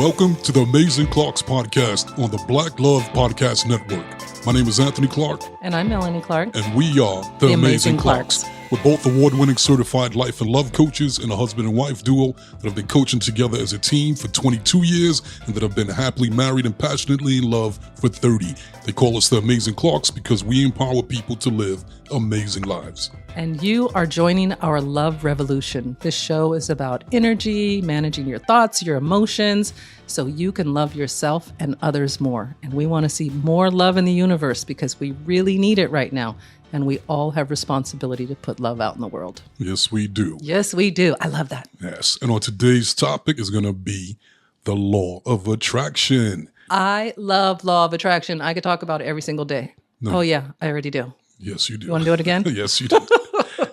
Welcome to the Amazing Clarks podcast on the Black Love Podcast Network. My name is Anthony Clark. And I'm Melanie Clark. And we are the Amazing Clarks. We're both award-winning certified life and love coaches and a husband and wife duo that have been coaching together as a team for 22 years and that have been happily married and passionately in love for 30. They call us the Amazing Clarks because we empower people to live amazing lives. And you are joining our love revolution. This show is about energy, managing your thoughts, your emotions, so you can love yourself and others more. And we want to see more love in the universe because we really need it right now. And we all have responsibility to put love out in the world. Yes, we do. Yes, we do. I love that. Yes. And on today's topic is going to be the law of attraction. I love law of attraction. I could talk about it every single day. No. Oh, yeah, I already do. Yes, you do. You want to do it again? Yes, you do.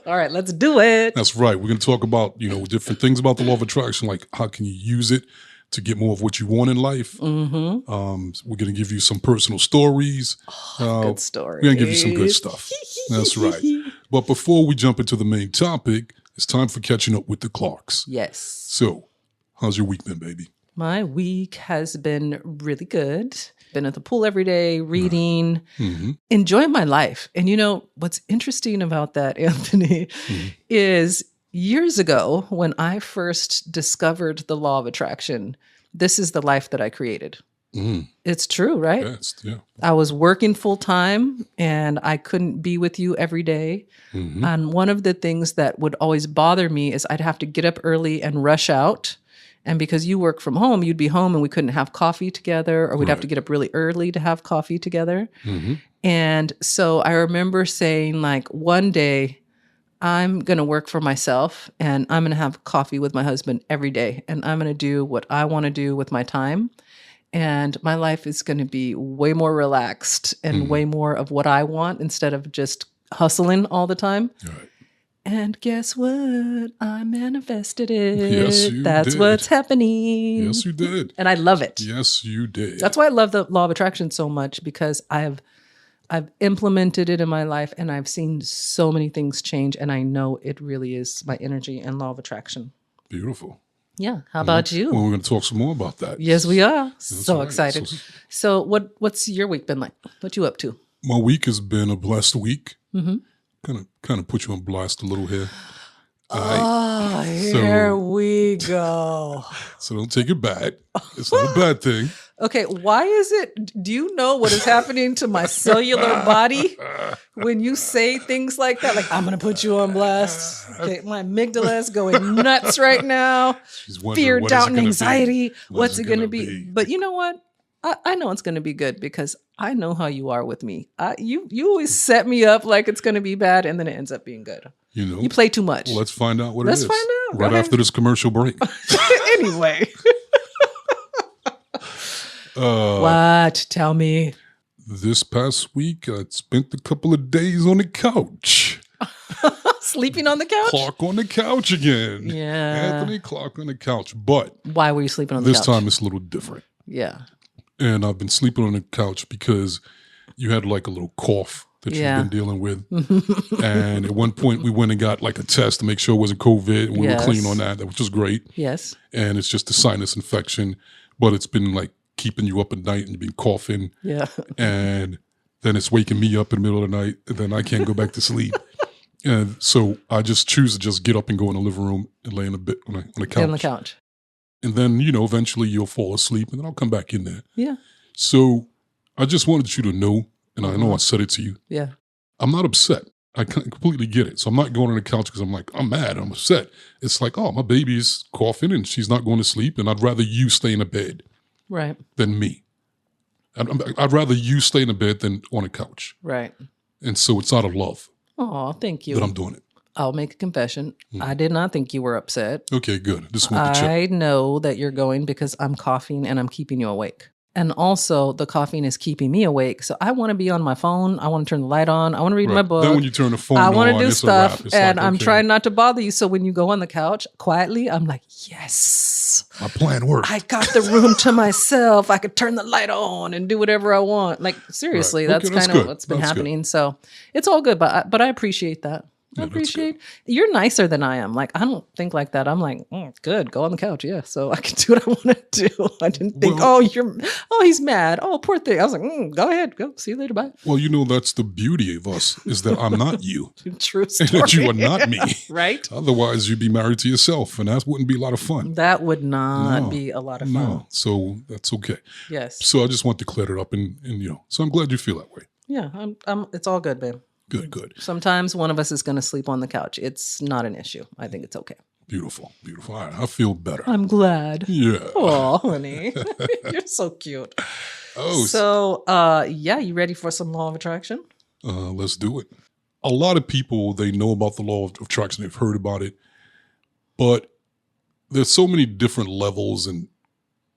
All right, let's do it. That's right. We're going to talk about, different things about the law of attraction, like how can you use it to get more of what you want in life. Mm-hmm. We're going to give you some personal stories. Good stories. We're going to give you some good stuff. That's right. But before we jump into the main topic, it's time for catching up with the Clarks. Yes. So, how's your week been, baby? My week has been really good. Been at the pool every day, reading, enjoying my life. And what's interesting about that, Anthony, is years ago when I first discovered the law of attraction, this is the life that I created. It's true, right? Yes, yeah. I was working full time and I couldn't be with you every day. And one of the things that would always bother me is I'd have to get up early and rush out. And because you work from home, you'd be home and we couldn't have coffee together, or we'd have to get up really early to have coffee together. And so I remember saying, like, one day I'm going to work for myself and I'm going to have coffee with my husband every day. And I'm going to do what I want to do with my time. And my life is going to be way more relaxed and way more of what I want instead of just hustling all the time. Right. And guess what? I manifested it. Yes, you That's did. what's happening. Yes, you did. And I love it. Yes, you did. That's why I love the law of attraction so much, because I've implemented it in my life and I've seen so many things change, and I know it really is my energy and law of attraction. Beautiful. Yeah. How about you? Well, we're going to talk some more about that. Yes, we are. That's So right. excited. So what's your week been like? What you up to? My week has been a blessed week. Kind of put you on blast a little here. Oh, here we go. So don't take it bad. It's not a bad thing. Okay, why is it? Do you know what is happening to my cellular body when you say things like that? Like, I'm going to put you on blast. Okay, my amygdala is going nuts right now. She's wondering, Fear, what is doubt, it and gonna anxiety. be? What's it going to be? But you know what? I know it's going to be good because I know how you are with me. You always set me up like it's going to be bad, and then it ends up being good. You play too much. Well, let's find out what Let's it is. find out. Go Right ahead. after this commercial break. Anyway. What? Tell me. This past week, I spent a couple of days on the couch. Sleeping on the couch? Clark on the couch again. Yeah. Anthony Clark on the couch. But Why were you sleeping on the this couch? time it's a little different. Yeah. And I've been sleeping on the couch because you had like a little cough that you've been dealing with. And at one point we went and got like a test to make sure it wasn't COVID. And we were clean on that, which was great. Yes. And it's just a sinus infection, but it's been like keeping you up at night and you've been coughing. Yeah. And then it's waking me up in the middle of the night and then I can't go back to sleep. And so I just choose to just get up and go in the living room and lay on the couch. On the couch. And then, eventually you'll fall asleep and then I'll come back in there. Yeah. So I just wanted you to know, and I know I said it to you. Yeah. I'm not upset. I completely get it. So I'm not going on the couch because I'm mad. I'm upset. It's like, oh, my baby's coughing and she's not going to sleep. And I'd rather you stay in a bed Right. than me. I'd rather you stay in a bed than on a couch. Right. And so it's out of love Oh, thank you. that I'm doing it. I'll make a confession. I did not think you were upset. Okay, good. Just want to check. I know that you're going because I'm coughing and I'm keeping you awake. And also the coughing is keeping me awake. So I want to be on my phone. I want to turn the light on. I want to read my book. Then when you turn the phone I on, want to do it's stuff. a wrap. It's And like, I'm okay, trying not to bother you. So when you go on the couch quietly, I'm like, yes. my plan worked. I got the room to myself. I could turn the light on and do whatever I want. Like, seriously, Right. that's Okay, that's kind of good. what's been That's happening. So it's all good. But I appreciate that. I appreciate you're nicer than I am. Like, I don't think like that. I'm like, good, go on the couch. Yeah. So I can do what I want to do. I didn't think, he's mad. Oh, poor thing. I was like, go ahead. Go. See you later. Bye. Well, that's the beauty of us is that I'm not you. True story. And that you are not me. Right. Otherwise, you'd be married to yourself, and that wouldn't be a lot of fun. That would not be a lot of fun. No. So that's okay. Yes. So I just want to clear it up, and so I'm glad you feel that way. Yeah. It's all good, babe. Good. Sometimes one of us is going to sleep on the couch. It's not an issue. I think it's okay. Beautiful. All right, I feel better. I'm glad. Yeah. Oh, honey. You're so cute. Oh. So, you ready for some law of attraction? Let's do it. A lot of people, they know about the law of attraction. They've heard about it. But there's so many different levels and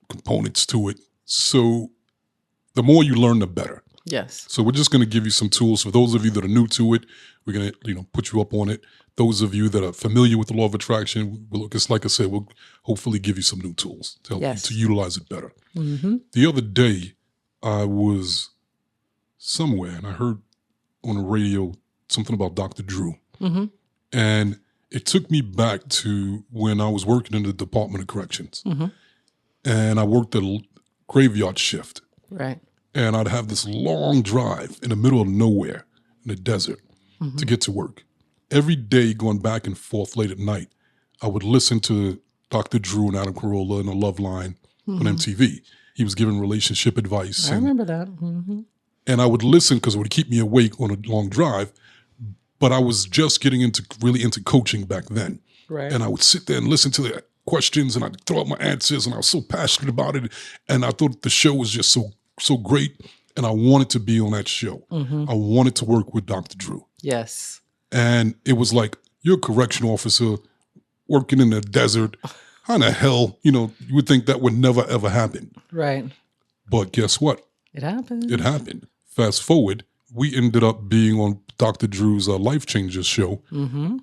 components to it. So the more you learn, the better. Yes. So we're just going to give you some tools. For those of you that are new to it, we're going to, put you up on it. Those of you that are familiar with the law of attraction, like I said, we'll hopefully give you some new tools to help you to utilize it better. Mm-hmm. The other day, I was somewhere and I heard on the radio something about Dr. Drew. Mm-hmm. And it took me back to when I was working in the Department of Corrections. Mm-hmm. And I worked a graveyard shift. Right. And I'd have this long drive in the middle of nowhere in the desert to get to work. Every day going back and forth late at night, I would listen to Dr. Drew and Adam Carolla in a Love Line on MTV. He was giving relationship advice. I remember that. Mm-hmm. And I would listen because it would keep me awake on a long drive. But I was just getting really into coaching back then. Right. And I would sit there and listen to the questions and I'd throw out my answers and I was so passionate about it. And I thought the show was just so great, and I wanted to be on that show. Mm-hmm. I wanted to work with Dr. Drew. Yes. And it was like, you're a correction officer working in the desert. How in the hell, you would think that would never, ever happen. Right. But guess what? It happened. It happened. Fast forward, we ended up being on Dr. Drew's Life Changers show,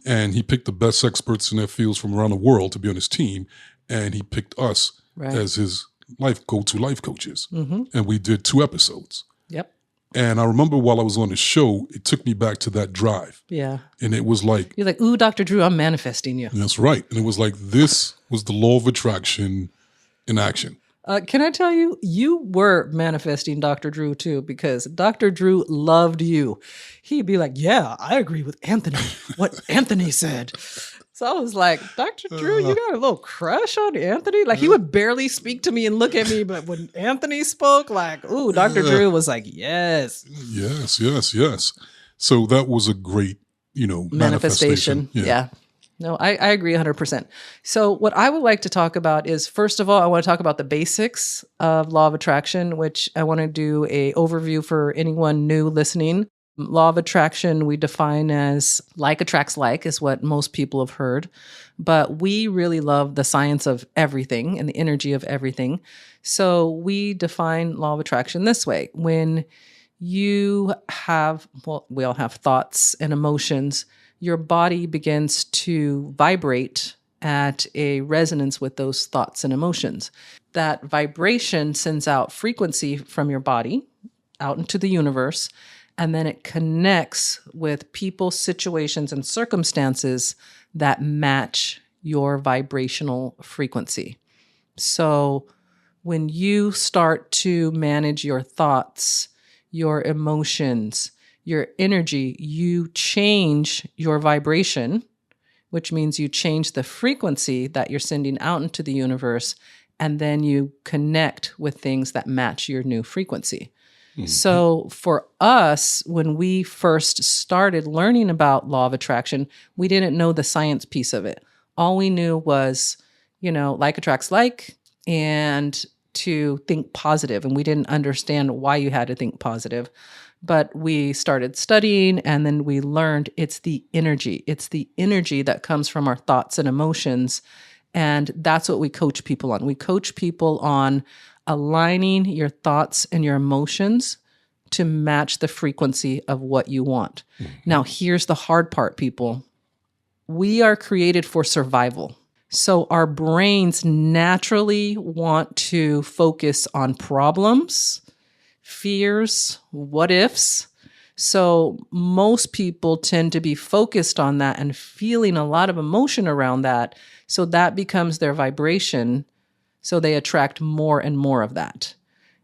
and he picked the best experts in their fields from around the world to be on his team, and he picked us as his life coaches. And we did 2 episodes. Yep. And I remember while I was on the show, it took me back to that drive. Yeah. And it was like, you're like, ooh, Dr. Drew, I'm manifesting you. That's right. And it was like, this was the law of attraction in action. Can I tell you, you were manifesting Dr. Drew too, because Dr. Drew loved you. He'd be like, yeah, I agree with Anthony, what Anthony said. So I was like, Dr. Drew, you got a little crush on Anthony? Like, he would barely speak to me and look at me, but when Anthony spoke, like, ooh, Dr. Drew was like, yes. Yes. So that was a great, manifestation. Yeah. No, I agree 100%. So what I would like to talk about is, first of all, I want to talk about the basics of law of attraction, which I want to do a overview for anyone new listening. Law of attraction, we define as like attracts like, is what most people have heard. But we really love the science of everything and the energy of everything. So we define law of attraction this way. When you have, we all have thoughts and emotions, your body begins to vibrate at a resonance with those thoughts and emotions. That vibration sends out frequency from your body out into the universe, and then it connects with people, situations, and circumstances that match your vibrational frequency. So when you start to manage your thoughts, your emotions, your energy, you change your vibration, which means you change the frequency that you're sending out into the universe, and then you connect with things that match your new frequency. So for us, when we first started learning about law of attraction, we didn't know the science piece of it. All we knew was, like attracts like, and to think positive. And we didn't understand why you had to think positive. But we started studying, and then we learned it's the energy. It's the energy that comes from our thoughts and emotions. And that's what we coach people on. We coach people on aligning your thoughts and your emotions to match the frequency of what you want. Now, here's the hard part, people. We are created for survival. So our brains naturally want to focus on problems, fears, what ifs. So most people tend to be focused on that and feeling a lot of emotion around that. So that becomes their vibration. So they attract more and more of that.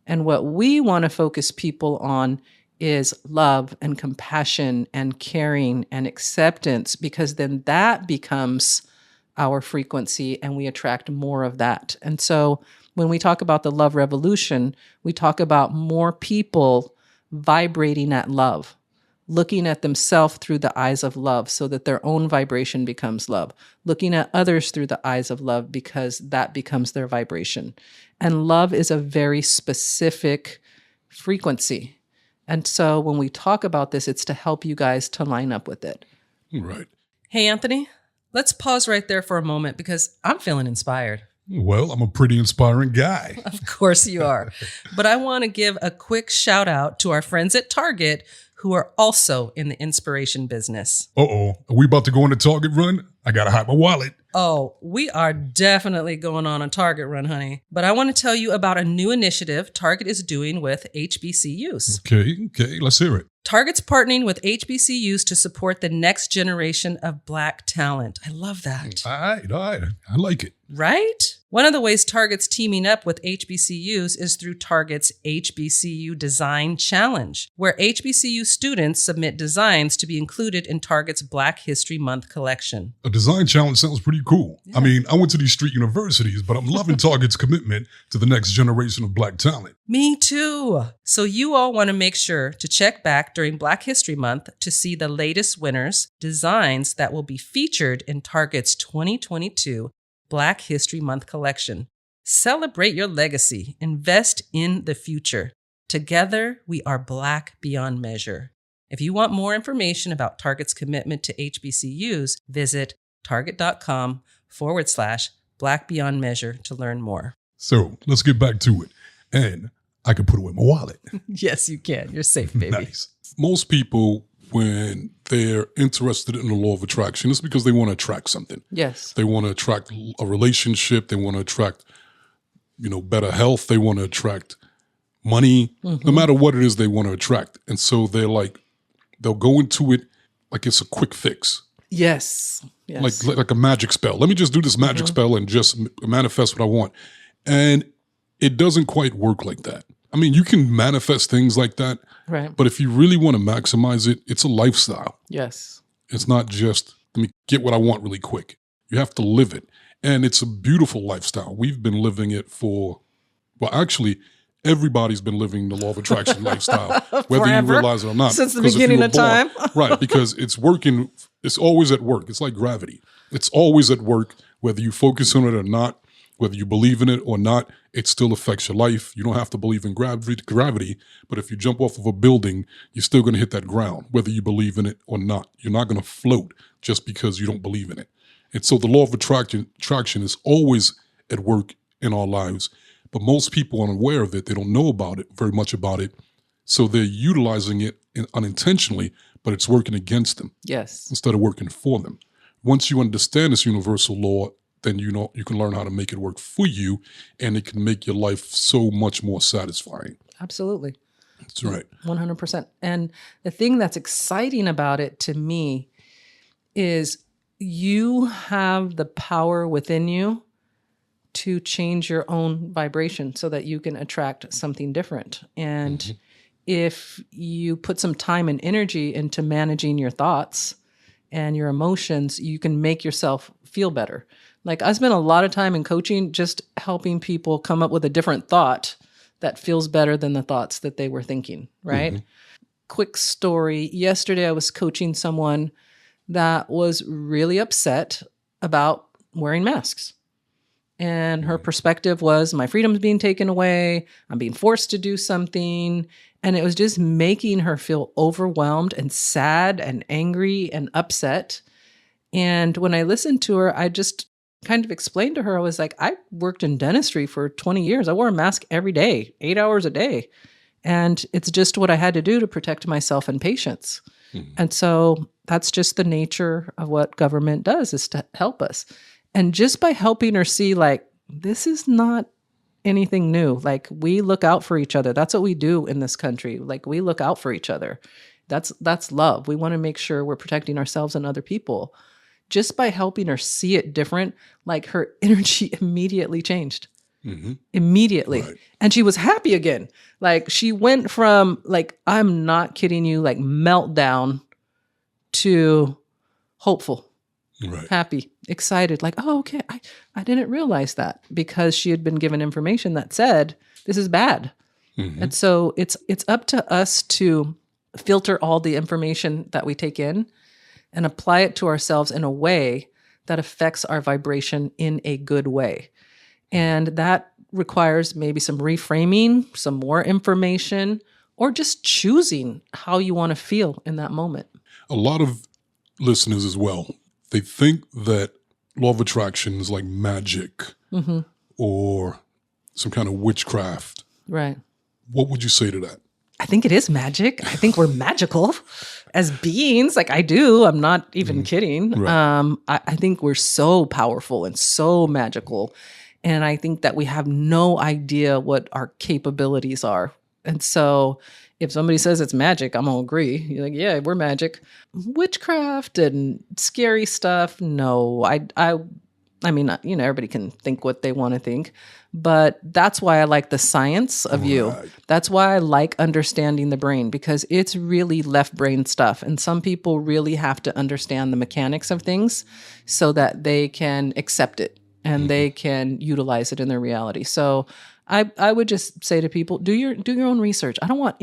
And what we want to focus people on is love and compassion and caring and acceptance, because then that becomes our frequency and we attract more of that. And so when we talk about the love revolution, we talk about more people vibrating at love, looking at themselves through the eyes of love so that their own vibration becomes love, looking at others through the eyes of love because that becomes their vibration. And love is a very specific frequency. And so when we talk about this, it's to help you guys to line up with it. Right. Hey, Anthony, let's pause right there for a moment because I'm feeling inspired. Well, I'm a pretty inspiring guy. Of course you are. But I want to give a quick shout out to our friends at Target who are also in the inspiration business. Uh-oh. Are we about to go on a Target run? I got to hide my wallet. Oh, we are definitely going on a Target run, honey. But I want to tell you about a new initiative Target is doing with HBCUs. Okay, let's hear it. Target's partnering with HBCUs to support the next generation of Black talent. I love that. All right. I like it. Right? One of the ways Target's teaming up with HBCUs is through Target's HBCU Design Challenge, where HBCU students submit designs to be included in Target's Black History Month collection. A design challenge sounds pretty cool. Yeah. I mean, I went to these street universities, but I'm loving Target's commitment to the next generation of Black talent. Me too. So you all want to make sure to check back during Black History Month to see the latest winners' designs that will be featured in Target's 2022 Black History Month collection. Celebrate your legacy. Invest in the future. Together, we are Black beyond measure. If you want more information about Target's commitment to HBCUs, visit target.com/Black beyond measure to learn more. So let's get back to it. And I can put it in my wallet. Yes, you can. You're safe, baby. Nice. Most people, when they're interested in the law of attraction, it's because they want to attract something. Yes. They want to attract a relationship. They want to attract, better health. They want to attract money. Mm-hmm. No matter what it is they want to attract. And so they'll go into it like it's a quick fix. Yes. Like a magic spell. Let me just do this magic spell and just manifest what I want. And it doesn't quite work like that. I mean, you can manifest things like that. Right. But if you really want to maximize it, it's a lifestyle. Yes. It's not just, let me get what I want really quick. You have to live it. And it's a beautiful lifestyle. We've been living it actually, everybody's been living the law of attraction lifestyle, whether you realize it or not. Since the beginning of time. Right, because it's working. It's always at work. It's like gravity. It's always at work, whether you focus on it or not, whether you believe in it or not, it still affects your life. You don't have to believe in gravity, but if you jump off of a building, you're still going to hit that ground, whether you believe in it or not. You're not going to float just because you don't believe in it. And so the law of attraction is always at work in our lives, but most people aren't aware of it. They don't know very much about it. So they're utilizing it unintentionally, but it's working against them. Yes. Instead of working for them. Once you understand this universal law, then you can learn how to make it work for you, and it can make your life so much more satisfying. Absolutely. That's right. 100%. And the thing that's exciting about it to me is you have the power within you to change your own vibration so that you can attract something different. And if you put some time and energy into managing your thoughts and your emotions, you can make yourself feel better. Like I spent a lot of time in coaching just helping people come up with a different thought that feels better than the thoughts that they were thinking, right? Mm-hmm. Quick story. Yesterday, I was coaching someone that was really upset about wearing masks. And her perspective was, my freedom's being taken away. I'm being forced to do something. And it was just making her feel overwhelmed and sad and angry and upset. And when I listened to her, I just kind of explained to her, I was like, I worked in dentistry for 20 years. I wore a mask every day, 8 hours a day. And it's just what I had to do to protect myself and patients. Mm-hmm. And so that's just the nature of what government does, is to help us. And just by helping her see, like, this is not anything new. Like, we look out for each other. That's what we do in this country. Like, we look out for each other. That's love. We want to make sure we're protecting ourselves and other people. Just by helping her see it different, like her energy immediately changed. Immediately. Right. And she was happy again. Like she went from like, I'm not kidding you, like meltdown to hopeful, Right. happy, excited. Like, oh, okay. I didn't realize that, because she had been given information that said, this is bad. And so it's up to us to filter all the information that we take in and apply it to ourselves in a way that affects our vibration in a good way. And that requires maybe some reframing, some more information, or just choosing how you want to feel in that moment. A lot of listeners as well, they think that law of attraction is like magic or some kind of witchcraft. Right. What would you say to that? I think it is magic. I think we're magical as beings. Like I do. I'm not even kidding. Right. I think we're so powerful and so magical. And I think that we have no idea what our capabilities are. And so if somebody says it's magic, I'm going to agree. You're like, yeah, we're magic. Witchcraft and scary stuff. No, I mean, you know, everybody can think what they want to think, but that's why I like the science of you. That's why I like understanding the brain, because it's really left brain stuff. And some people really have to understand the mechanics of things so that they can accept it and they can utilize it in their reality. So I would just say to people, do your own research. I don't want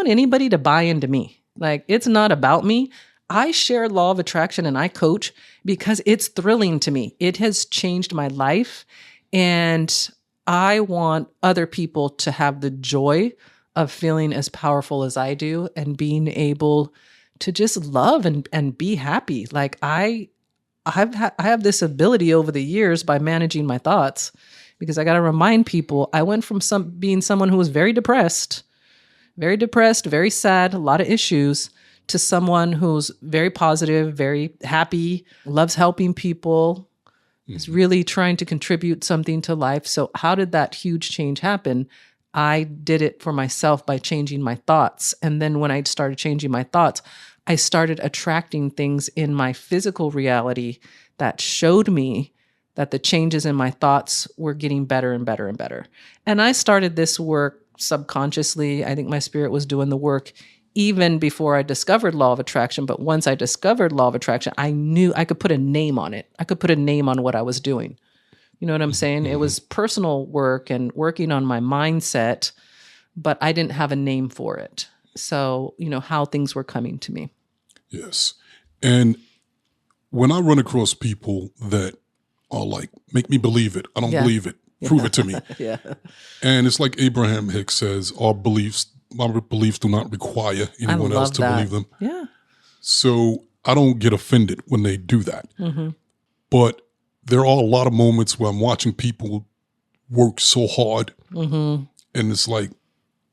anybody to buy into me. Like, it's not about me. I share law of attraction and I coach because it's thrilling to me. It has changed my life, and I want other people to have the joy of feeling as powerful as I do and being able to just love and be happy. Like I have this ability over the years by managing my thoughts, because I got to remind people I went from being someone who was very depressed, very sad, a lot of issues, to someone who's very positive, very happy, loves helping people, is really trying to contribute something to life. So how did that huge change happen? I did it for myself by changing my thoughts. And then when I started changing my thoughts, I started attracting things in my physical reality that showed me that the changes in my thoughts were getting better and better and better. And I started this work subconsciously. I think my spirit was doing the work even before I discovered law of attraction. But once I discovered law of attraction, I knew I could put a name on it. I could put a name on what I was doing. You know what I'm saying? It was personal work and working on my mindset, but I didn't have a name for it. So, you know, how things were coming to me. Yes. And when I run across people that are like, make me believe it, I don't believe it, prove it to me. And it's like Abraham Hicks says, our beliefs do not require anyone else to believe them. Yeah. So I don't get offended when they do that. But there are a lot of moments where I'm watching people work so hard, and it's like,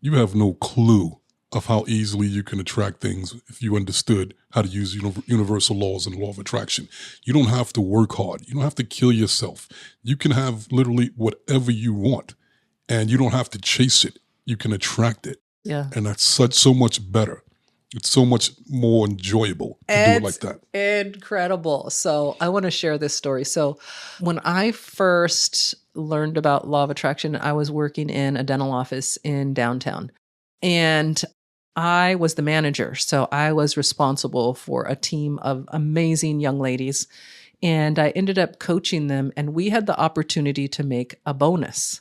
you have no clue of how easily you can attract things if you understood how to use universal laws and law of attraction. You don't have to work hard. You don't have to kill yourself. You can have literally whatever you want, and you don't have to chase it. You can attract it. Yeah. And that's so much better. It's so much more enjoyable to do it like that. Incredible. So I want to share this story. So when I first learned about law of attraction, I was working in a dental office in downtown, and I was the manager. So I was responsible for a team of amazing young ladies, and I ended up coaching them, and we had the opportunity to make a bonus.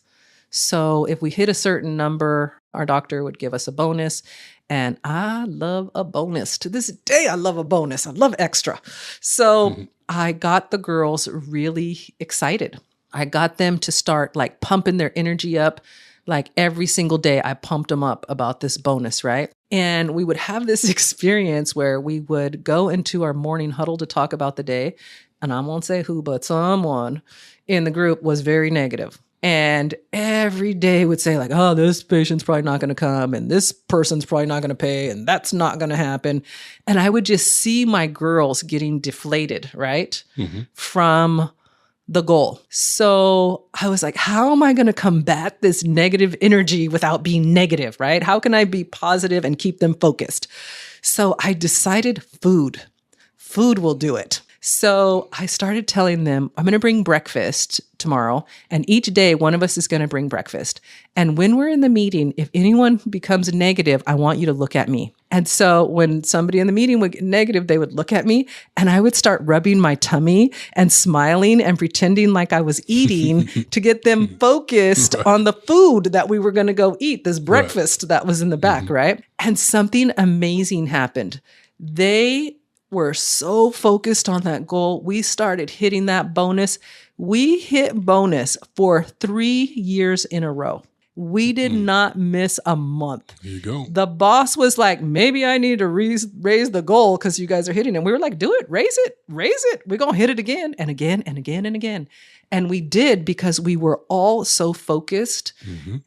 So if we hit a certain number, our doctor would give us a bonus. And I love a bonus. To this day, I love a bonus. I love extra. So I got the girls really excited. I got them to start like pumping their energy up. Like every single day, I pumped them up about this bonus, right? And we would have this experience where we would go into our morning huddle to talk about the day. And I won't say who, but someone in the group was very negative. And every day would say like, oh, this patient's probably not going to come, and this person's probably not going to pay, and that's not going to happen. And I would just see my girls getting deflated, right? From the goal. So I was like, how am I going to combat this negative energy without being negative, right? How can I be positive and keep them focused? So I decided food. Food will do it. So I started telling them, I'm going to bring breakfast tomorrow. And each day, one of us is going to bring breakfast. And when we're in the meeting, if anyone becomes negative, I want you to look at me. And so when somebody in the meeting would get negative, they would look at me and I would start rubbing my tummy and smiling and pretending like I was eating to get them focused on the food that we were going to go eat, this breakfast that was in the back, right? And something amazing happened. They were so focused on that goal. We started hitting that bonus. We hit bonus for 3 years in a row. We did not miss a month. There you go. The boss was like, maybe I need to raise the goal because you guys are hitting it. We were like, do it, raise it. We're going to hit it again and again and again and again. And we did because we were all so focused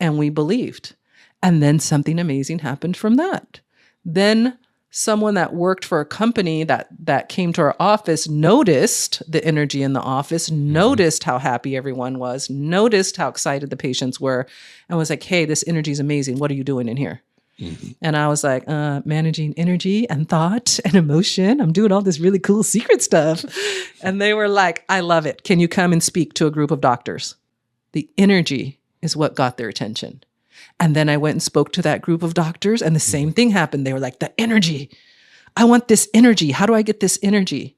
and we believed. And then something amazing happened from that. Then someone that worked for a company that came to our office noticed the energy in the office, noticed how happy everyone was, noticed how excited the patients were, and was like, hey, this energy is amazing. What are you doing in here? And I was like, managing energy and thought and emotion. I'm doing all this really cool secret stuff. And they were like, I love it. Can you come and speak to a group of doctors? The energy is what got their attention. And then I went and spoke to that group of doctors and the same thing happened. They were like, the energy. I want this energy. How do I get this energy?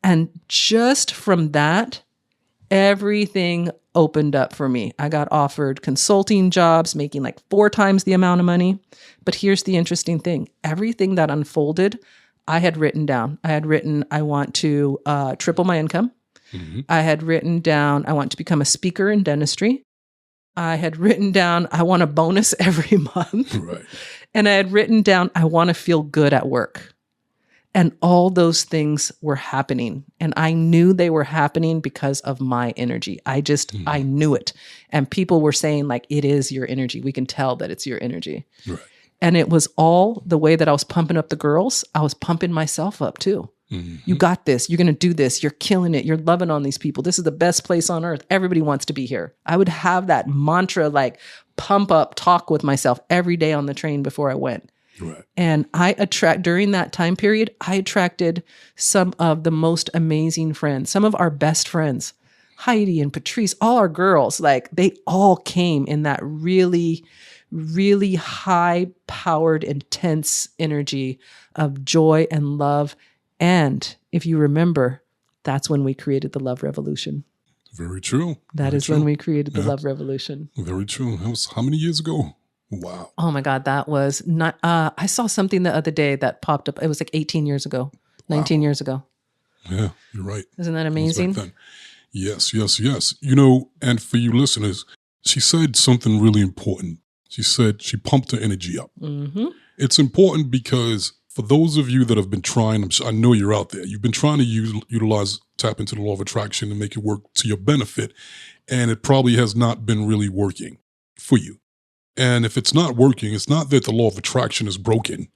And just from that, everything opened up for me. I got offered consulting jobs, making like 4 times the amount of money. But here's the interesting thing. Everything that unfolded, I had written down. I had written, I want to triple my income. I had written down, I want to become a speaker in dentistry. I had written down, I want a bonus every month. Right. And I had written down, I want to feel good at work. And all those things were happening. And I knew they were happening because of my energy. I knew it. And people were saying like, it is your energy. We can tell that it's your energy. Right. And it was all the way that I was pumping up the girls. I was pumping myself up too. You got this. You're going to do this. You're killing it. You're loving on these people. This is the best place on earth. Everybody wants to be here. I would have that mantra, like pump up talk with myself every day on the train before I went. Right. And during that time period, I attracted some of the most amazing friends, some of our best friends, Heidi and Patrice, all our girls, like they all came in that really, really high powered, intense energy of joy and love. And if you remember, that's when we created the Love Revolution. Very true. That is when we created the Love Revolution. Very true. That was how many years ago? Wow. Oh my God, that was not, I saw something the other day that popped up. It was like 18 years ago, 19 years ago. Yeah, you're right. Isn't that amazing? Yes. You know, and for you listeners, she said something really important. She said she pumped her energy up. It's important because for those of you that have been trying, I know you're out there, you've been trying to tap into the law of attraction and make it work to your benefit, and it probably has not been really working for you. And if it's not working, it's not that the law of attraction is broken.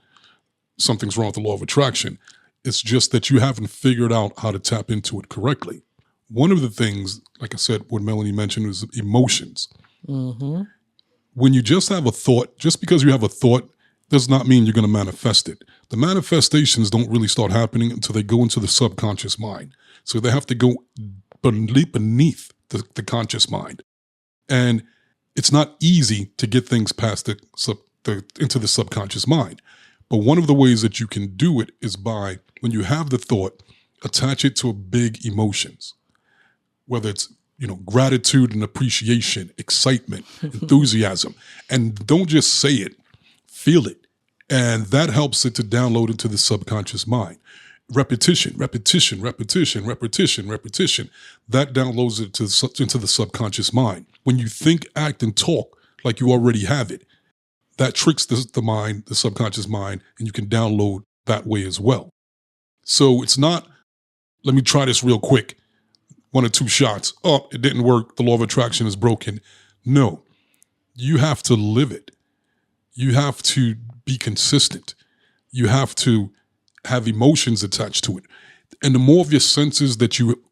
Something's wrong with the law of attraction. It's just that you haven't figured out how to tap into it correctly. One of the things, like I said, what Melanie mentioned was emotions. When you just have a thought, just because you have a thought, does not mean you're going to manifest it. The manifestations don't really start happening until they go into the subconscious mind. So they have to go beneath the conscious mind. And it's not easy to get things past into the subconscious mind. But one of the ways that you can do it is by, when you have the thought, attach it to a big emotions, whether it's gratitude and appreciation, excitement, enthusiasm. And don't just say it, feel it. And that helps it to download into the subconscious mind. Repetition. That downloads it into the subconscious mind. When you think, act, and talk like you already have it, that tricks the mind, the subconscious mind, and you can download that way as well. So it's not, let me try this real quick. 1 or 2 shots. Oh, it didn't work. The law of attraction is broken. No, you have to live it. You have to be consistent. You have to have emotions attached to it. And the more of your senses that you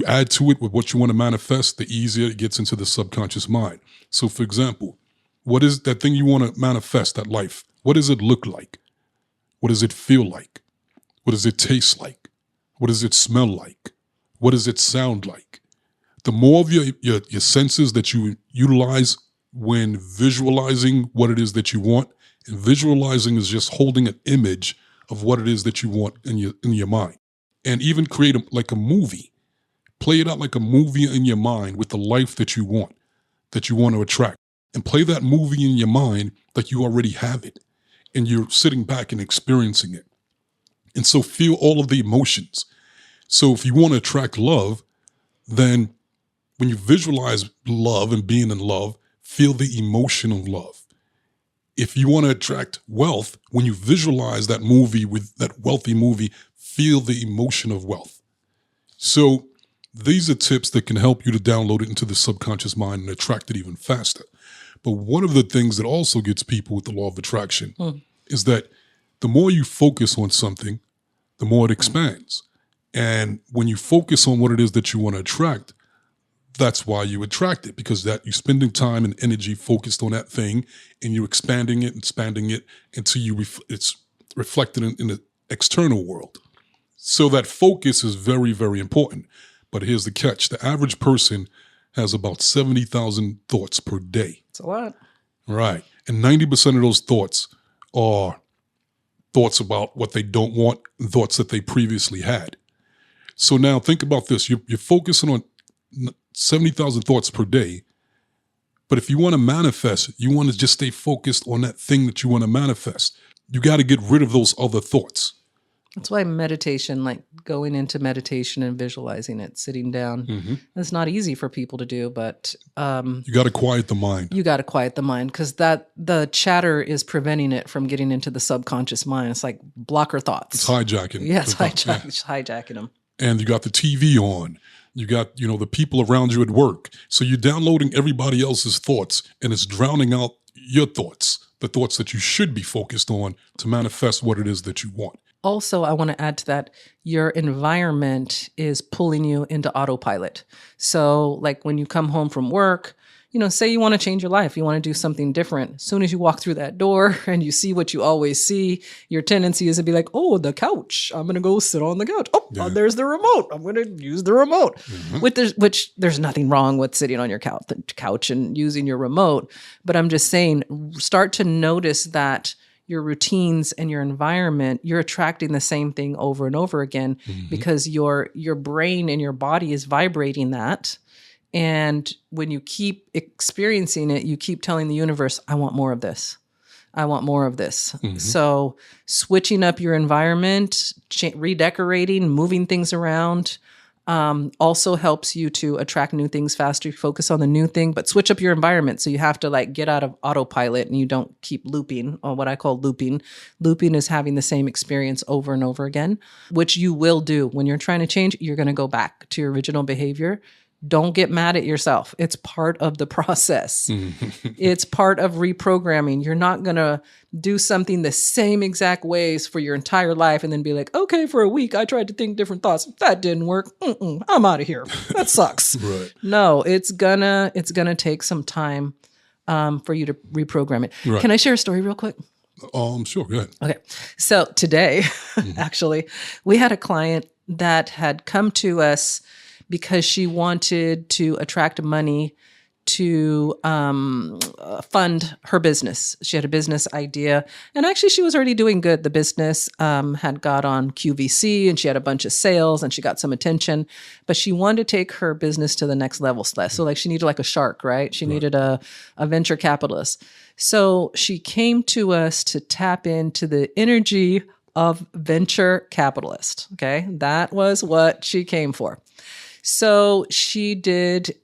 add to it with what you want to manifest, the easier it gets into the subconscious mind. So for example, what is that thing you want to manifest, that life? What does it look like? What does it feel like? What does it taste like? What does it smell like? What does it sound like? The more of your senses that you utilize when visualizing what it is that you want, and visualizing is just holding an image of what it is that you want in your mind. And even create like a movie. Play it out like a movie in your mind with the life that you want to attract. And play that movie in your mind like you already have it. And you're sitting back and experiencing it. And so feel all of the emotions. So if you want to attract love, then when you visualize love and being in love, feel the emotion of love. If you want to attract wealth, when you visualize that movie with that wealthy movie, feel the emotion of wealth. So these are tips that can help you to download it into the subconscious mind and attract it even faster. But one of the things that also gets people with the law of attraction is that the more you focus on something, the more it expands. And when you focus on what it is that you want to attract, that's why you attract it, because that you're spending time and energy focused on that thing, and you're expanding it until it's reflected in the external world. So that focus is very, very important. But here's the catch. The average person has about 70,000 thoughts per day. It's a lot. Right. And 90% of those thoughts are thoughts about what they don't want, and thoughts that they previously had. So now think about this. You're focusing on 70,000 thoughts per day. But if you want to manifest, you want to just stay focused on that thing that you want to manifest. You got to get rid of those other thoughts. That's why meditation, like going into meditation and visualizing it, sitting down, it's not easy for people to do, but you got to quiet the mind. You got to quiet the mind, because the chatter is preventing it from getting into the subconscious mind. It's like blocker thoughts. It's hijacking. Yes, hijacking them. And you got the TV on. You got, the people around you at work. So you're downloading everybody else's thoughts, and it's drowning out your thoughts, the thoughts that you should be focused on to manifest what it is that you want. Also, I want to add to that, your environment is pulling you into autopilot. So like when you come home from work, say you want to change your life, you want to do something different. As soon as you walk through that door and you see what you always see, your tendency is to be like, oh, the couch. I'm going to go sit on the couch. Oh, there's the remote. I'm going to use the remote. Which there's nothing wrong with sitting on your couch and using your remote. But I'm just saying, start to notice that your routines and your environment, you're attracting the same thing over and over again because your brain and your body is vibrating that. And when you keep experiencing it, you keep telling the universe, I want more of this. I want more of this. So switching up your environment, redecorating, moving things around, also helps you to attract new things faster. Focus on the new thing, but switch up your environment. So you have to get out of autopilot and you don't keep looping, or what I call looping. Looping is having the same experience over and over again, which you will do. When you're trying to change, you're going to go back to your original behavior. Don't get mad at yourself. It's part of the process. It's part of reprogramming. You're not going to do something the same exact ways for your entire life and then be like, okay, for a week, I tried to think different thoughts. That didn't work. I'm out of here. That sucks. Right. No, it's gonna take some time for you to reprogram it. Right. Can I share a story real quick? Sure, go ahead. Okay. So today, actually, we had a client that had come to us because she wanted to attract money to fund her business. She had a business idea. And actually, she was already doing good. The business had got on QVC, and she had a bunch of sales, and she got some attention. But she wanted to take her business to the next level. So she needed a shark, right? She needed a venture capitalist. So she came to us to tap into the energy of venture capitalist. Okay, that was what she came for. So she did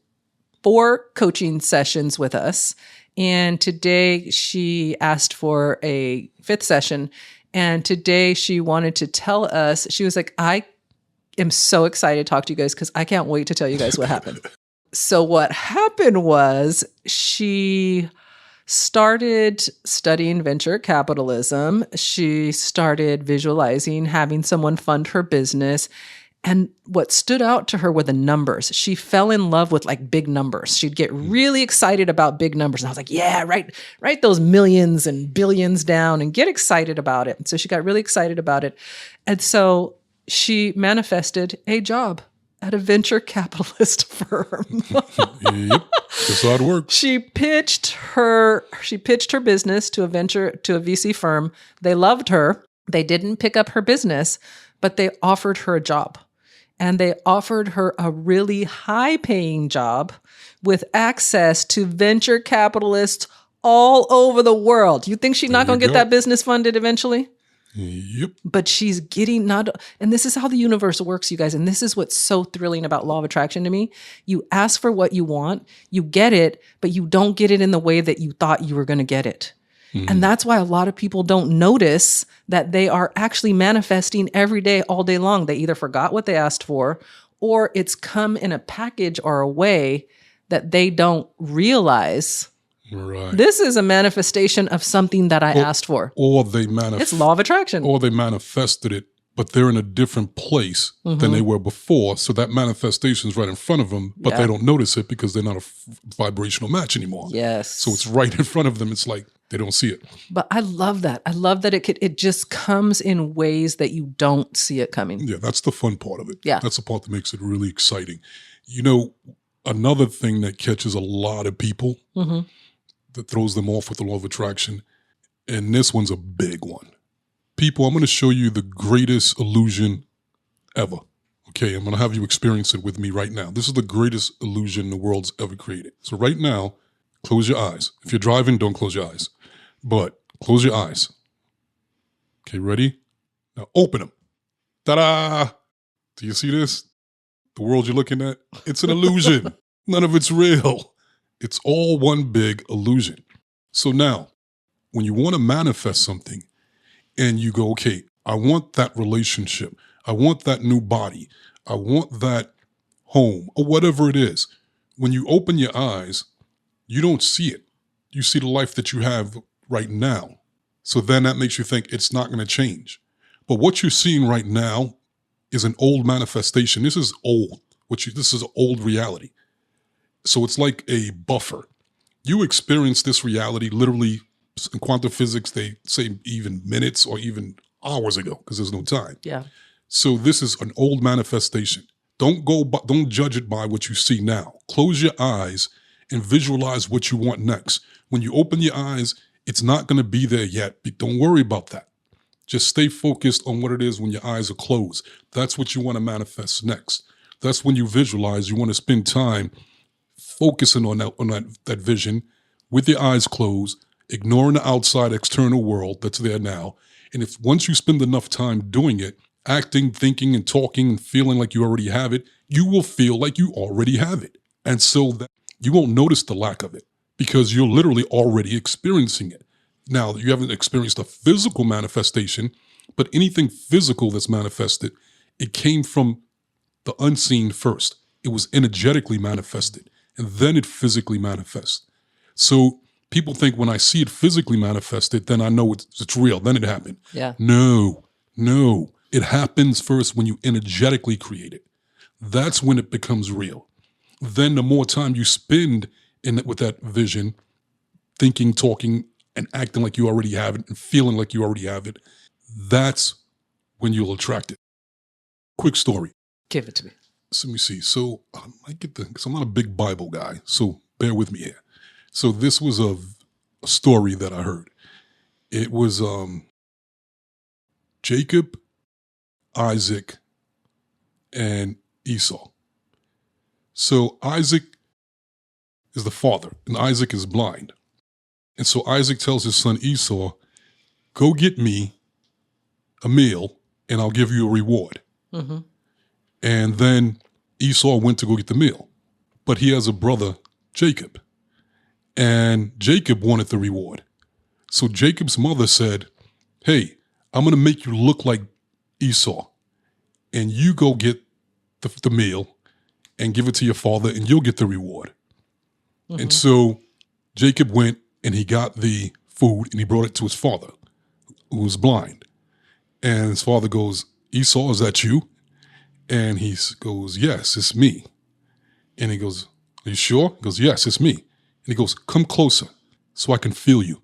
4 coaching sessions with us. And today she asked for a 5th session. And today she wanted to tell us, she was like, I am so excited to talk to you guys because I can't wait to tell you guys what happened. So what happened was she started studying venture capitalism. She started visualizing having someone fund her business. And what stood out to her were the numbers. She fell in love with like big numbers. She'd get really excited about big numbers. And I was like, yeah, write those millions and billions down and get excited about it. And so she got really excited about it. And so she manifested a job at a venture capitalist firm. Yep, that's how it works. She pitched her business to a VC firm. They loved her. They didn't pick up her business, but they offered her a job. And they offered her a really high-paying job with access to venture capitalists all over the world. You think she's not going to get that business funded eventually? Yep. But she's getting and this is how the universe works, you guys. And this is what's so thrilling about law of attraction to me. You ask for what you want, you get it, but you don't get it in the way that you thought you were going to get it. And that's why a lot of people don't notice that they are actually manifesting every day, all day long. They either forgot what they asked for, or it's come in a package or a way that they don't realize. Right. This is a manifestation of something that I asked for. Or they It's law of attraction. Or they manifested it, but they're in a different place than they were before. So that manifestation is right in front of them, but they don't notice it because they're not a vibrational match anymore. Yes. So it's right in front of them. It's like they don't see it. But I love that. I love that it just comes in ways that you don't see it coming. Yeah, that's the fun part of it. Yeah. That's the part that makes it really exciting. You know, another thing that catches a lot of people, that throws them off with the law of attraction, and this one's a big one. People, I'm going to show you the greatest illusion ever. Okay, I'm going to have you experience it with me right now. This is the greatest illusion the world's ever created. So right now, close your eyes. If you're driving, don't close your eyes. But close your eyes. Okay, ready? Now open them. Ta-da! Do you see this? The world you're looking at? It's an illusion. None of it's real. It's all one big illusion. So now, when you want to manifest something and you go, okay, I want that relationship. I want that new body. I want that home or whatever it is. When you open your eyes, you don't see it. You see the life that you have right now. So then that makes you think it's not going to change. But what you're seeing right now is an old manifestation. This is old. This is an old reality. So it's like a buffer. You experience this reality literally in quantum physics, they say even minutes or even hours ago because there's no time. Yeah. So this is an old manifestation. Don't judge it by what you see now. Close your eyes and visualize what you want next. When you open your eyes, it's not going to be there yet. But don't worry about that. Just stay focused on what it is when your eyes are closed. That's what you want to manifest next. That's when you visualize. You want to spend time focusing on that vision with your eyes closed, ignoring the outside external world that's there now. And if once you spend enough time doing it, acting, thinking, and talking and feeling like you already have it, you will feel like you already have it. And so that you won't notice the lack of it because you're literally already experiencing it. Now, you haven't experienced a physical manifestation, but anything physical that's manifested, it came from the unseen first. It was energetically manifested, and then it physically manifests. So people think when I see it physically manifested, then I know it's real. Then it happened. Yeah. No. It happens first when you energetically create it. That's when it becomes real. Then the more time you spend in it with that vision, thinking, talking, and acting like you already have it and feeling like you already have it, that's when you'll attract it. Quick story. Give it to me. So let me see. So because I'm not a big Bible guy, so bear with me here. So this was a story that I heard. It was Jacob, Isaac, and Esau. So Isaac is the father, and Isaac is blind. And so Isaac tells his son Esau, go get me a meal, and I'll give you a reward. Mm-hmm. And then Esau went to go get the meal. But he has a brother, Jacob. And Jacob wanted the reward. So Jacob's mother said, hey, I'm going to make you look like Esau. And you go get the meal and give it to your father, and you'll get the reward. Mm-hmm. And so Jacob went and he got the food and he brought it to his father, who was blind. And his father goes, Esau, is that you? And he goes, yes, it's me. And he goes, are you sure? He goes, yes, it's me. And he goes, come closer so I can feel you.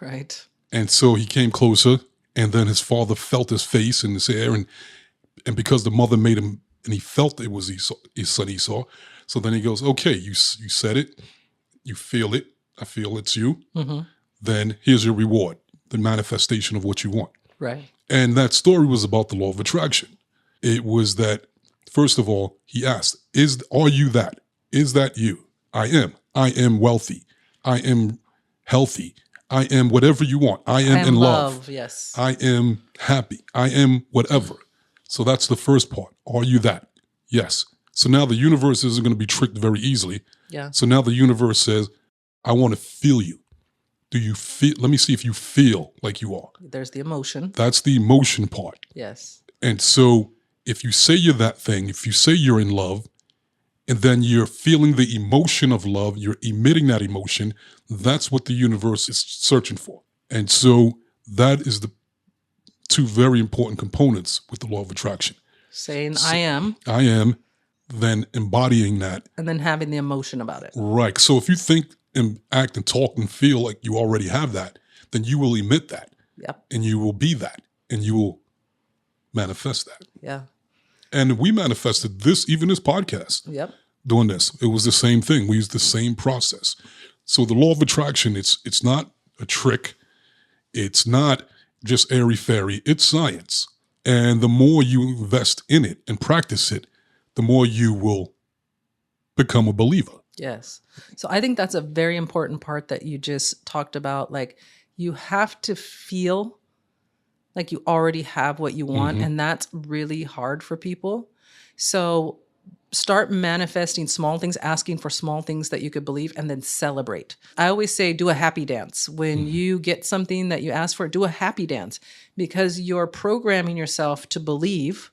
Right. And so he came closer, and then his father felt his face and his hair, and because the mother made him, and he felt it was his son Esau, so then he goes, okay, you said it, you feel it, I feel it's you, then here's your reward, the manifestation of what you want. Right. And that story was about the law of attraction. It was that, first of all, he asked, are you that? Is that you? I am. I am wealthy. I am healthy. I am whatever you want. I am in love. Yes. I am happy. I am whatever. So that's the first part. Are you that? Yes. So now the universe isn't going to be tricked very easily. Yeah. So now the universe says, I want to feel you. Do you feel? Let me see if you feel like you are. There's the emotion. That's the emotion part. Yes. And so if you say you're that thing, if you say you're in love, and then you're feeling the emotion of love, you're emitting that emotion, that's what the universe is searching for. And so that is the two very important components with the law of attraction. Saying I am. I am, then embodying that. And then having the emotion about it. Right. So if you think and act and talk and feel like you already have that, then you will emit that. Yep. And you will be that. And you will manifest that. Yeah. And we manifested this, even this podcast. Yep. Doing this. It was the same thing. We used the same process. So the law of attraction, it's not a trick. It's not just airy-fairy. It's science. And the more you invest in it and practice it, the more you will become a believer. Yes. So I think that's a very important part that you just talked about. Like, you have to feel like you already have what you want. And that's really hard for people. So start manifesting small things, asking for small things that you could believe, and then celebrate. I always say, do a happy dance. When you get something that you ask for, do a happy dance, because you're programming yourself to believe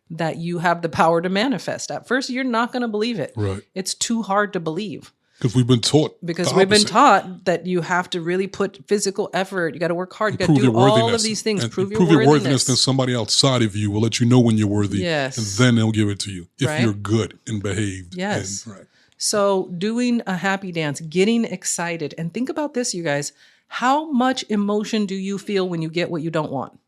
that you have the power to manifest. At first, you're not going to believe it. Right. It's too hard to believe. Because we've been taught. Because we've been taught that you have to really put physical effort. You got to work hard. You got to do all of these things. And prove your worthiness. Then somebody outside of you will let you know when you're worthy. Yes. And then they'll give it to you if Right. you're good and behaved. Yes. And, right. So doing a happy dance, getting excited. And think about this, you guys. How much emotion do you feel when you get what you don't want?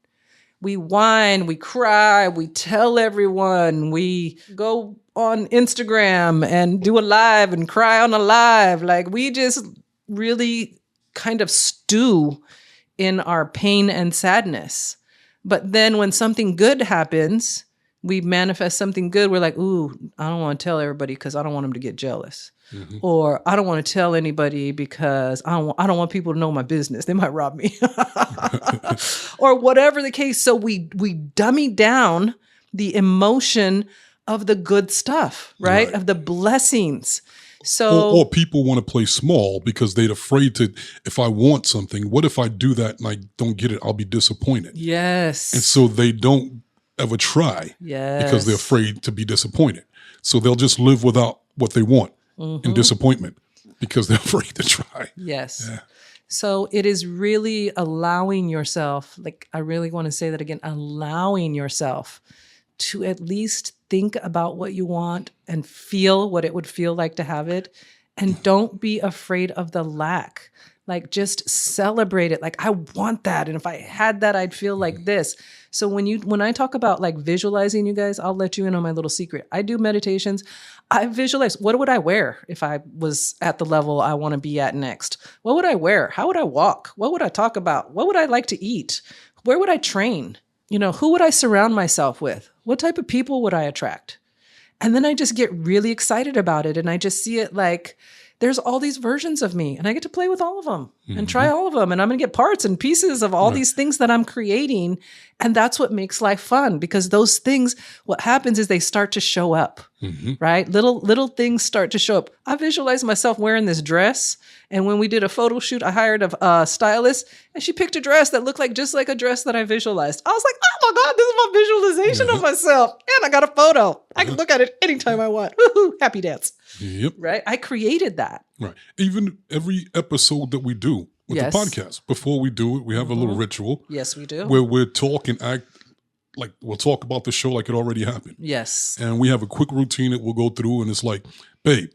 We whine, we cry, we tell everyone, we go on Instagram and do a live and cry on a live. Like, we just really kind of stew in our pain and sadness. But then when something good happens, we manifest something good. We're like, ooh, I don't want to tell everybody because I don't want them to get jealous. Or I don't want to tell anybody because I don't want people to know my business. They might rob me. Or whatever the case. So we dummy down the emotion of the good stuff, right? Of the blessings. So or people want to play small because they're afraid to, if I want something, what if I do that and I don't get it? I'll be disappointed. Yes. And so they don't ever try because they're afraid to be disappointed. So they'll just live without what they want in disappointment because they're afraid to try. Yes. Yeah. So it is really allowing yourself, like, I really want to say that again, allowing yourself to at least think about what you want and feel what it would feel like to have it. And don't be afraid of the lack. Like, just celebrate it. Like, I want that. And if I had that, I'd feel like this. So when I talk about like visualizing, you guys, I'll let you in on my little secret. I do meditations. I visualize, what would I wear if I was at the level I want to be at next? What would I wear? How would I walk? What would I talk about? What would I like to eat? Where would I train? You know, who would I surround myself with? What type of people would I attract? And then I just get really excited about it. And I just see it like, there's all these versions of me and I get to play with all of them and try all of them. And I'm going to get parts and pieces of all these things that I'm creating. And that's what makes life fun, because those things, what happens is they start to show up, right? Little things start to show up. I visualize myself wearing this dress. And when we did a photo shoot, I hired a stylist and she picked a dress that looked just like a dress that I visualized. I was like, oh my God, this is my visualization of myself. And I got a photo. I can look at it anytime I want. Woohoo, happy dance. Yep. Right? I created that. Right. Even every episode that we do with the podcast, before we do it, we have a little ritual. Yes, we do. Where we talk and act like we'll talk about the show like it already happened. Yes. And we have a quick routine that we'll go through, and it's like, babe,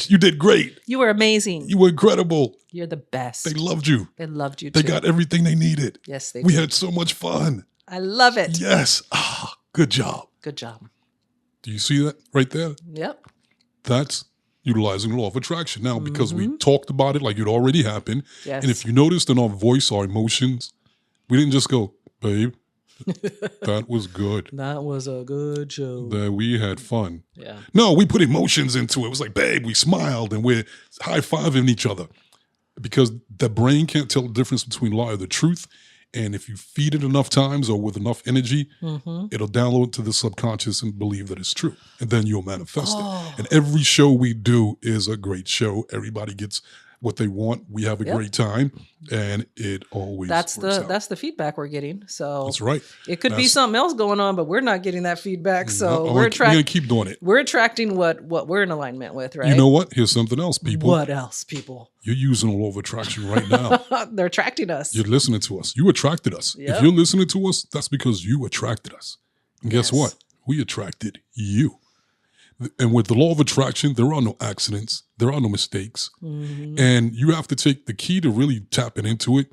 you did great. You were amazing. You were incredible. You're the best. They loved you. They loved you They too. got everything they needed. Yes, they We did. had so much fun. I love it. Yes. Good job. Good job. Do you see that right there? Yep. That's utilizing the law of attraction. Now, because we talked about it like it already happened, Yes. and if you noticed in our voice, our emotions, we didn't just go, babe, that was good. That was a good show. That we had fun. Yeah. No, we put emotions into it. It was like, babe, we smiled and we're high-fiving each other. Because the brain can't tell the difference between lie or the truth. And if you feed it enough times or with enough energy, it'll download to the subconscious and believe that it's true. And then you'll manifest it. And every show we do is a great show. Everybody gets what they want. We have a great time. And it always That's works out. the feedback we're getting. So That's right. it could be something else going on, but we're not getting that feedback. So we're going to keep doing it. We're attracting what we're in alignment with, right? You know what? Here's something else, people. What else, people? You're using the law of attraction right now. They're attracting us. You're listening to us. You attracted us. Yep. If you're listening to us, that's because you attracted us. And guess what? We attracted you. And with the law of attraction, there are no accidents. There are no mistakes. And you have to take the key to really tapping into it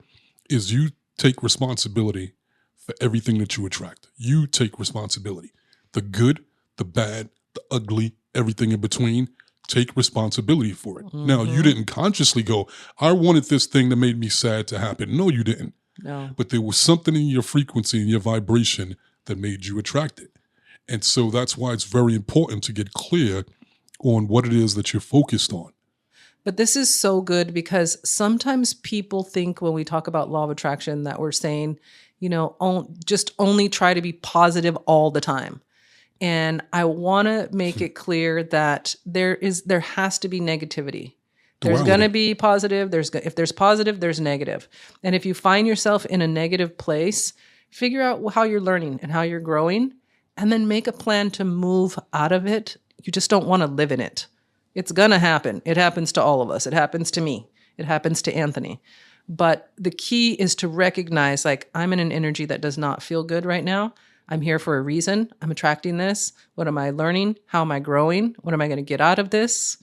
is you take responsibility for everything that you attract. You take responsibility. The good, the bad, the ugly, everything in between. Take responsibility for it. Now, you didn't consciously go, I wanted this thing that made me sad to happen. No, you didn't. No. But there was something in your frequency and your vibration that made you attract it. And so that's why it's very important to get clear on what it is that you're focused on. But this is so good because sometimes people think when we talk about law of attraction that we're saying, just only try to be positive all the time. And I want to make it clear that there has to be negativity. There's going to be positive. If there's positive, there's negative. And if you find yourself in a negative place, figure out how you're learning and how you're growing, and then make a plan to move out of it. You just don't want to live in it. It's going to happen. It happens to all of us. It happens to me. It happens to Anthony. But the key is to recognize, like, I'm in an energy that does not feel good right now. I'm here for a reason. I'm attracting this. What am I learning? How am I growing? What am I going to get out of this?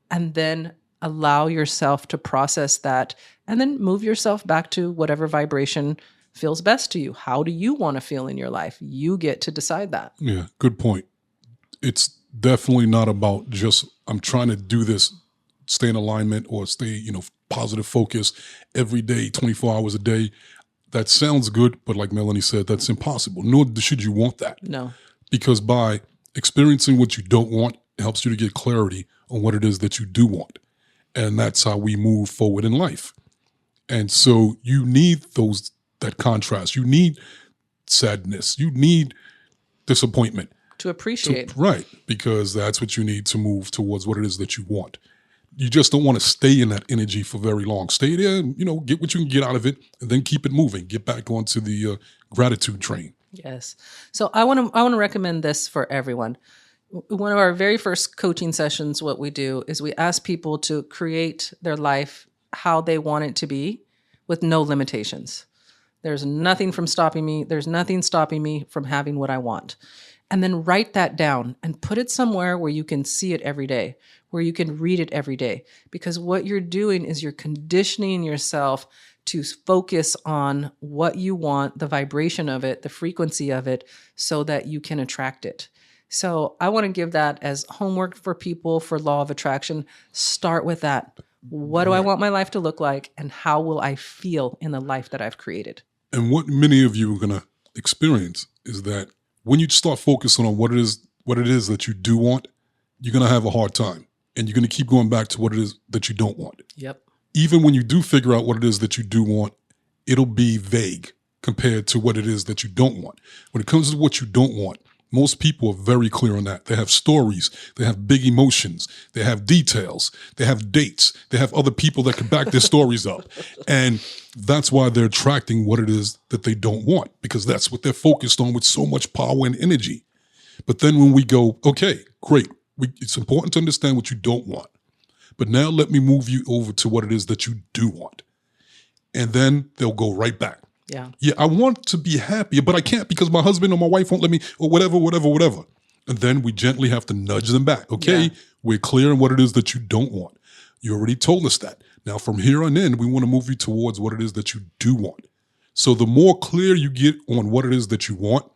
And then allow yourself to process that and then move yourself back to whatever vibration feels best to you. How do you want to feel in your life? You get to decide that. Yeah, good point. It's definitely not about just, I'm trying to do this, stay in alignment or stay, positive focus every day, 24 hours a day. That sounds good, but like Melanie said, that's impossible. Nor should you want that. No. Because by experiencing what you don't want, it helps you to get clarity on what it is that you do want. And that's how we move forward in life. And so you need that contrast. You need sadness. You need disappointment. To appreciate. Right. Because that's what you need to move towards what it is that you want. You just don't want to stay in that energy for very long. Stay there and, get what you can get out of it and then keep it moving. Get back onto the gratitude train. Yes. So I want to recommend this for everyone. One of our very first coaching sessions, what we do is we ask people to create their life how they want it to be with no limitations. There's nothing stopping me. There's nothing stopping me from having what I want. And then write that down and put it somewhere where you can see it every day, where you can read it every day. Because what you're doing is you're conditioning yourself to focus on what you want, the vibration of it, the frequency of it, so that you can attract it. So I want to give that as homework for people for law of attraction. Start with that. What do I want my life to look like? And how will I feel in the life that I've created? And what many of you are going to experience is that when you start focusing on what it is that you do want, you're going to have a hard time. And you're going to keep going back to what it is that you don't want. Yep. Even when you do figure out what it is that you do want, it'll be vague compared to what it is that you don't want. When it comes to what you don't want, most people are very clear on that. They have stories. They have big emotions. They have details. They have dates. They have other people that can back their stories up. And that's why they're attracting what it is that they don't want, because that's what they're focused on with so much power and energy. But then when we go, okay, great. It's important to understand what you don't want. But now let me move you over to what it is that you do want. And then they'll go right back. Yeah. I want to be happier, but I can't because my husband or my wife won't let me, or whatever. And then we gently have to nudge them back. Okay, Yeah. we're clear on what it is that you don't want. You already told us that. Now, from here on in, we want to move you towards what it is that you do want. So the more clear you get on what it is that you want,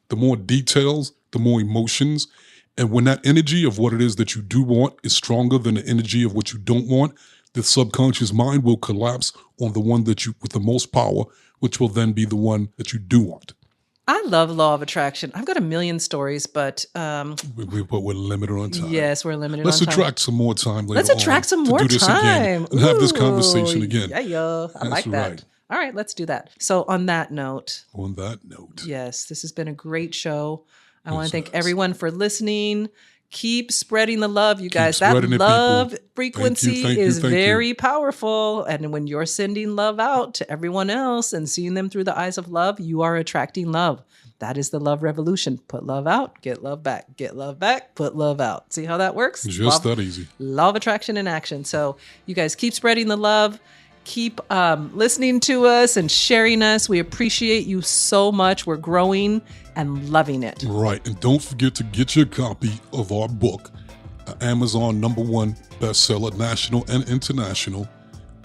the more details, the more emotions. And when that energy of what it is that you do want is stronger than the energy of what you don't want, the subconscious mind will collapse on the one that you, with the most power, which will then be the one that you do want. I love law of attraction. I've got a million stories, but But we're limited on time. yes, we're limited Let's on time. attract some more time later Let's attract some to more do this time. again and have this Ooh, conversation again. Yeah. I like that. right. All right, let's do that. So on that note, yes, this has been a great show. I want to thank everyone for listening. Keep spreading the love, you guys. That spreading it, love people. frequency Thank you, is thank you. very powerful. And when you're sending love out to everyone else and seeing them through the eyes of love, you are attracting love. That is the love revolution. Put love out, get love back. Get love back, put love out. See how that works? Just that easy. Law of attraction in action. So you guys keep spreading the love. Keep listening to us and sharing us. We appreciate you so much. We're growing and loving it. Right. And don't forget to get your copy of our book, Amazon #1 bestseller, national and international,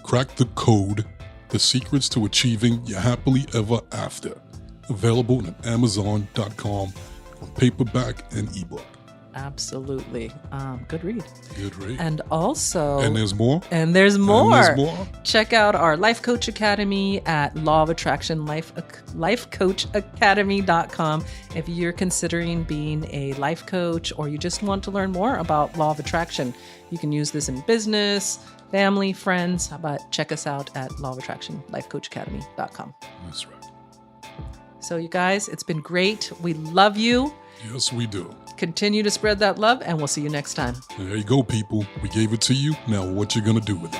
Crack the Code, The Secrets to Achieving Your Happily Ever After. Available at Amazon.com on paperback and ebook. Absolutely. Good read. Good read. And also... And there's more? And there's more. And there's more. Check out our Life Coach Academy at Law of Attraction, lifecoachacademy.com. If you're considering being a life coach or you just want to learn more about Law of Attraction, you can use this in business, family, friends. How about check us out at Law of Attraction, lifecoachacademy.com. That's right. So you guys, it's been great. We love you. Yes, we do. Continue to spread that love, and we'll see you next time. There you go, people. We gave it to you. Now what you going to do with it?